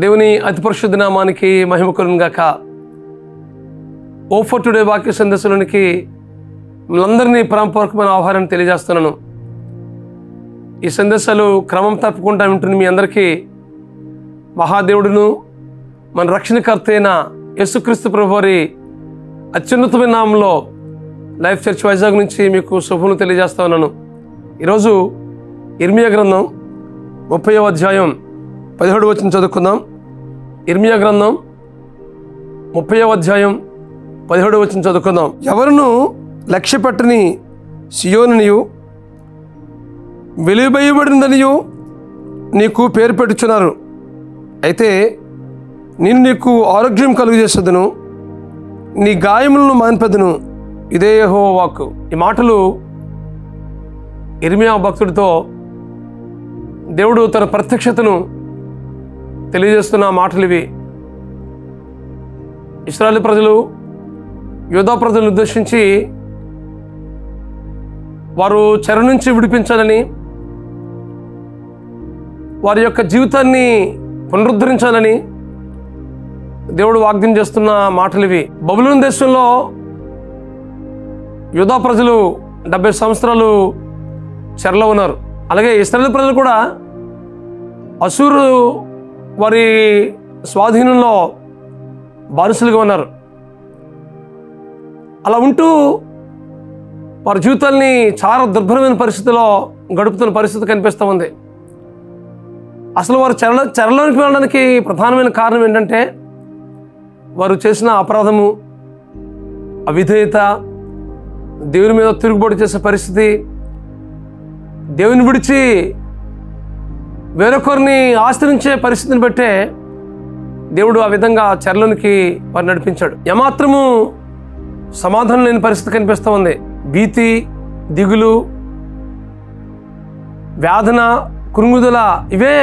దేవుని అతి పరిశుద్ధ నామానికి మహిమ కలుగును గాక. ఓ ఫర్ టుడే వాక్య సందేశంలోనికి మిమ్మల్ందరినీ ప్రేమపూర్వకమైన ఆహ్వానాన్ని తెలియజేస్తున్నాను. ఈ సందేశాలు క్రమం తప్పకుండా ఉంటుంది. మీ అందరికీ మహాదేవుడును మన రక్షణకర్త అయిన యేసుక్రీస్తు ప్రభువారి అత్యున్నతమైన నామంలో లైఫ్ చర్చ్ వైజాగ్ నుంచి మీకు శుభములు తెలియజేస్తా ఉన్నాను. ఈరోజు ఇర్మియా గ్రంథం 30వ అధ్యాయం 17వ వచనం చదువుకుందాం. ఇర్మియా గ్రంథం 30వ అధ్యాయం 17వ వచనం చదువుకుందాం. ఎవరును లక్ష్య పెట్టని సియోనునియు వెలువబడినదనియు నీకు పేరు పెట్టుచున్నారు. అయితే నేను నీకు ఆరోగ్యం కలుగజేసేదను, నీ గాయములను మాన్పెదను, ఇదే యెహోవా వాక్కు. ఈ మాటలు ఇర్మియా భక్తుడితో దేవుడు తన ప్రత్యక్షతను తెలియజేస్తున్న మాటలు ఇవి. ఇశ్రాయేలు ప్రజలు యూదా ప్రజలను ఉద్దేశించి వారు చెర నుంచి విడిపించాలని, వారి యొక్క జీవితాన్ని పునరుద్ధరించాలని దేవుడు వాగ్దానం చేస్తున్న మాటలు ఇవి. బబులోను దేశంలో యూదా ప్రజలు 70 సంవత్సరాలు చెరలో ఉన్నారు. అలాగే ఇశ్రాయేలు ప్రజలు కూడా అశూరు వారి స్వాధీనంలో బానిసలుగా ఉన్నారు. అలా ఉంటూ వారి జీవితాల్ని చాలా దుర్భరమైన పరిస్థితిలో గడుపుతున్న పరిస్థితి కనిపిస్తూ ఉంది. అసలు వారు చెరలోనికి వెళ్ళడానికి ప్రధానమైన కారణం ఏంటంటే వారు చేసిన అపరాధము, అవిధేయత, దేవుని మీద తిరుగుబాటు చేసే పరిస్థితి, దేవుని విడిచి వేరొకరిని ఆశ్రయించే పరిస్థితిని బట్టే దేవుడు ఆ విధంగా చెరలోనికి వారు నడిపించాడు. ఏమాత్రము సమాధానం లేని పరిస్థితి కనిపిస్తూ ఉంది. భీతి, దిగులు, వేదన, కృంగుదల ఇవే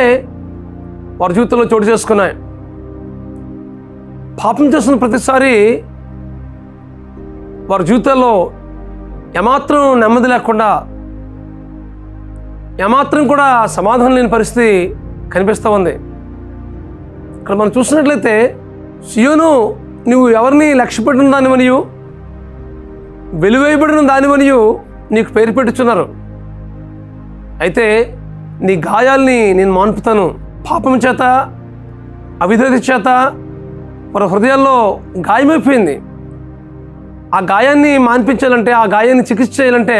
వారి జీవితంలో చోటు చేసుకున్నాయి. పాపం చేస్తున్న ప్రతిసారి వారి జీవితాల్లో ఏమాత్రం నెమ్మది లేకుండా, ఏమాత్రం కూడా సమాధానం లేని పరిస్థితి కనిపిస్తూ ఉంది. ఇక్కడ మనం చూసినట్లయితే సియోను, నువ్వు ఎవరిని లక్ష్యపెట్టిన దానివనియు వెలువేయబడిన దానివనియు నీకు పేరు పెట్టుచున్నారు. అయితే నీ గాయాల్ని నేను మాన్పుతాను. పాపం చేత, అవిధేయత చేత వారి హృదయాల్లో గాయమైపోయింది. ఆ గాయాన్ని మాన్పించాలంటే, ఆ గాయాన్ని చికిత్స చేయాలంటే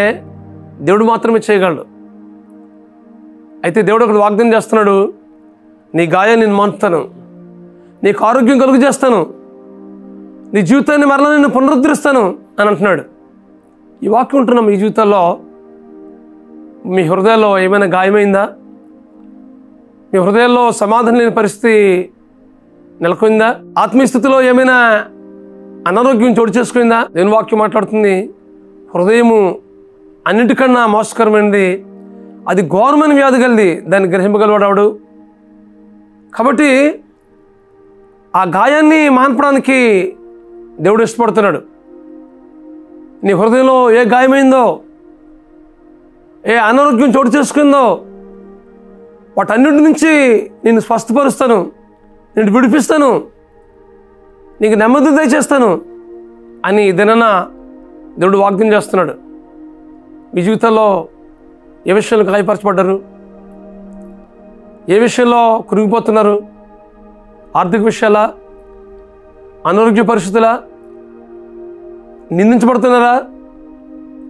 దేవుడు మాత్రమే చేయగలడు. అయితే దేవుడు ఒకటి వాగ్దానం చేస్తున్నాడు, నీ గాయాన్ని నేను మాన్పుతాను, నీకు ఆరోగ్యం కలుగు చేస్తాను, నీ జీవితాన్ని మరలా నేను పునరుద్ధరిస్తాను అని అంటున్నాడు. ఈ వాక్యం ఉంటున్నాం. మీ జీవితాల్లో, మీ హృదయాల్లో ఏమైనా గాయమైందా? మీ హృదయాల్లో సమాధానం లేని పరిస్థితి నెలకొందా? ఆత్మీయ స్థితిలో ఏమైనా అనారోగ్యం చోటు చేసుకుందా? దేవుని వాక్యం మాట్లాడుతుంది, హృదయము అన్నిటికన్నా మోసకరమైనది, అది ఘోరమైన వ్యాధి కలిది, దాన్ని గ్రహింపగలవాడు. కాబట్టి ఆ గాయాన్ని మాన్పడానికి దేవుడు ఇష్టపడుతున్నాడు. నీ హృదయంలో ఏ గాయమైందో, ఏ అనారోగ్యం చోటు చేసుకుందో వాటన్నిటి నుంచి నేను స్వస్థపరుస్తాను, నేను విడిపిస్తాను, నీకు నెమ్మది దయచేస్తాను అని దినాన దేవుడు వాగ్దానం చేస్తున్నాడు. మీ జీవితంలో ఏ విషయంలో గాయపరచబడ్డారు? ఏ విషయంలో కురిగిపోతున్నారు? ఆర్థిక విషయాలా? అనారోగ్య పరిస్థితులా? నిందించబడుతున్నారా?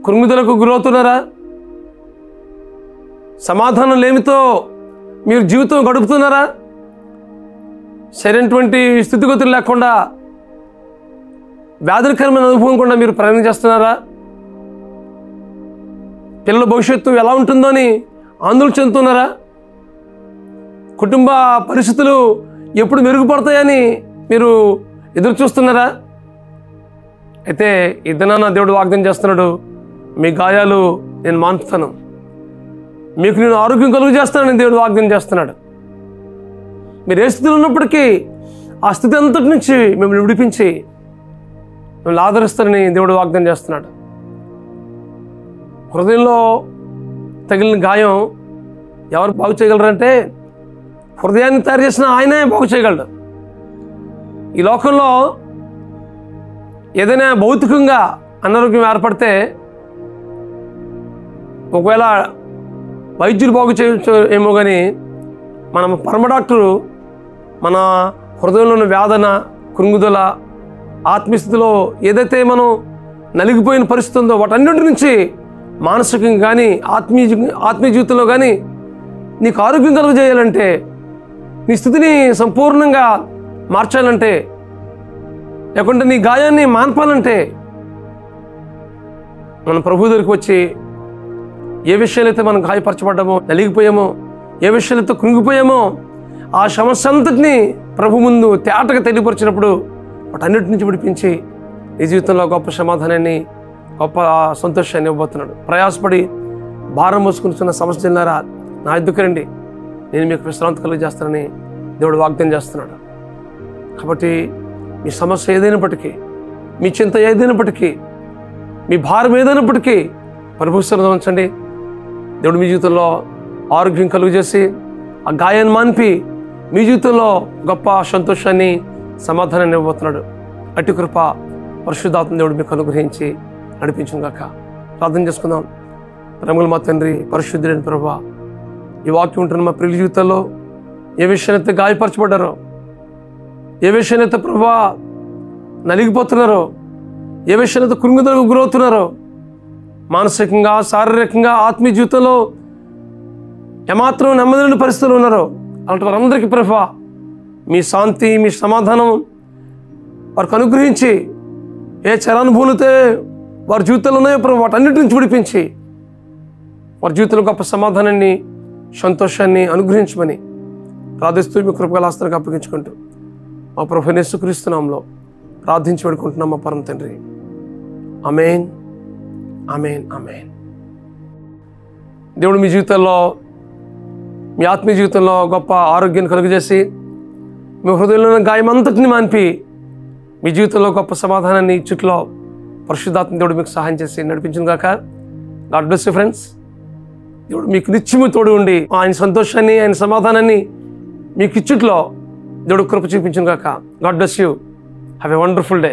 కృంగుదలకు గురవుతున్నారా? సమాధానం లేమితో మీరు జీవితం గడుపుతున్నారా? సరైనటువంటి స్థితిగతులు లేకుండా, వ్యాధికరమైన అనుభవం కూడా మీరు ప్రయాణం చేస్తున్నారా? పిల్లల భవిష్యత్తు ఎలా ఉంటుందో అని ఆందోళన చెందుతున్నారా? కుటుంబ పరిస్థితులు ఎప్పుడు మెరుగుపడతాయని మీరు ఎదురు చూస్తున్నారా? అయితే ఈ దినాన దేవుడు వాగ్దానం చేస్తున్నాడు, మీ గాయాలు నేను మాన్పుతాను, మీకు నేను ఆరోగ్యం కలుగు చేస్తానని దేవుడు వాగ్దానం చేస్తున్నాడు. మీరు ఏ స్థితిలో ఉన్నప్పటికీ ఆ స్థితి అంతటి నుంచి మిమ్మల్ని విడిపించి మిమ్మల్ని ఆదరిస్తానని దేవుడు వాగ్దానం చేస్తున్నాడు. హృదయంలో తగిలిన గాయం ఎవరు బాగు చేయగలరంటే హృదయాన్ని తయారు చేసిన ఆయనే బాగు చేయగలడు. ఈ లోకంలో ఏదైనా భౌతికంగా అనారోగ్యం ఏర్పడితే ఒకవేళ వైద్యులు బాగు చేయొచ్చు ఏమో, కానీ మనం పరమ డాక్టరు మన హృదయంలో ఉన్న వేదన, కృంగుదల, ఆత్మీయస్థితిలో ఏదైతే మనం నలిగిపోయిన పరిస్థితి ఉందో వాటన్నిటి నుంచి మానసికంగా కానీ ఆత్మీయ జీవితంలో కానీ నీకు ఆరోగ్యం కలుగజేయాలంటే, నీ స్థితిని సంపూర్ణంగా మార్చాలంటే, లేకుంటే నీ గాయాన్ని మాన్పాలంటే మనం ప్రభు దగ్గరికి వచ్చి ఏ విషయాలైతే మనం గాయపరచబడ్డామో, నలిగిపోయామో, ఏ విషయాలైతే కృంగిపోయామో ఆ సమస్య అంతటినీ ప్రభు ముందు తేటగా తెలియపరిచినప్పుడు వాటన్నిటి నుంచి విడిపించి ఈ జీవితంలో గొప్ప సమాధానాన్ని, గొప్ప సంతోషాన్ని ఇవ్వబోతున్నాడు. ప్రయాసపడి భారం మోసుకున్న సమస్యలారా నా ఎద్దుకు రండి, నేను మీకు విశ్రాంతి కలిగజేస్తానని దేవుడు వాగ్దానం చేస్తున్నాడు. కాబట్టి మీ సమస్య ఏదైనప్పటికీ, మీ చింత ఏదైనప్పటికీ, మీ భారం ఏదైనప్పటికీ ప్రభువు సన్నిధిలో ఉంచండి. దేవుడు మీ జీవితంలో ఆరోగ్యం కలుగజేసి ఆ గాయాన్ని మాన్పి మీ జీవితంలో గొప్ప సంతోషాన్ని, సమాధానాన్ని ఇవ్వబోతున్నాడు. అట్టి కృప పరిశుద్ధాత్మ దేవుడు మీకు అనుగ్రహించి నడిపించును గాక. ప్రార్థన చేసుకుందాం. ప్రేమల మా తండ్రి, పరిశుద్ధుడైన ప్రభువా, ఈ వాక్యం ఉంటున్న మా ప్రియుల జీవితాల్లో ఏ విషయాన్నైతే గాయపరచబడ్డారో, ఏ విషయాన్నైతే ప్రభువా నలిగిపోతున్నారో, ఏ విషయాన్నైతే కృంగుదలకు గురవుతున్నారో, మానసికంగా, శారీరకంగా, ఆత్మీయ జీవితంలో ఏమాత్రం నెమ్మదిలేని పరిస్థితులు ఉన్నారో అలాంటి వారందరికీ ప్రభువా మీ శాంతి, మీ సమాధానం వారికి అనుగ్రహించి, ఏ చరానుభూలతో వారి జీవితంలో ఉన్నాయో ప్రభు వాటన్నిటి నుంచి విడిపించి వారి జీవితంలో గొప్ప సమాధానాన్ని, సంతోషాన్ని అనుగ్రహించమని ప్రార్థిస్తూ మీ కృపగల హస్తాలకు అప్పగించుకుంటూ మా ప్రభువైన యేసుక్రీస్తు నామములో ప్రార్థించి వేడుకుంటున్నాం మా పరమ తండ్రి. ఆమేన్, ఆమేన్, ఆమేన్. దేవుడు మీ జీవితంలో, మీ ఆత్మీయ జీవితంలో గొప్ప ఆరోగ్యాన్ని కలుగజేసి మీ హృదయంలో ఉన్న గాయమంతటిని మాన్పి మీ జీవితంలో గొప్ప సమాధానాన్ని ఇచ్చుట్లో పరిశుద్ధాత్మ దేవుడు మీకు సహాయం చేసి నడిపించును గాక. God bless you friends. దేవుడు మీకు నిత్యము తోడు ఉండి ఆయన సంతోషాన్ని, ఆయన సమాధానాన్ని మీకు ఇచ్చుట్లో దేవుడు కృప చూపించును గాక. God bless you. Have a wonderful day.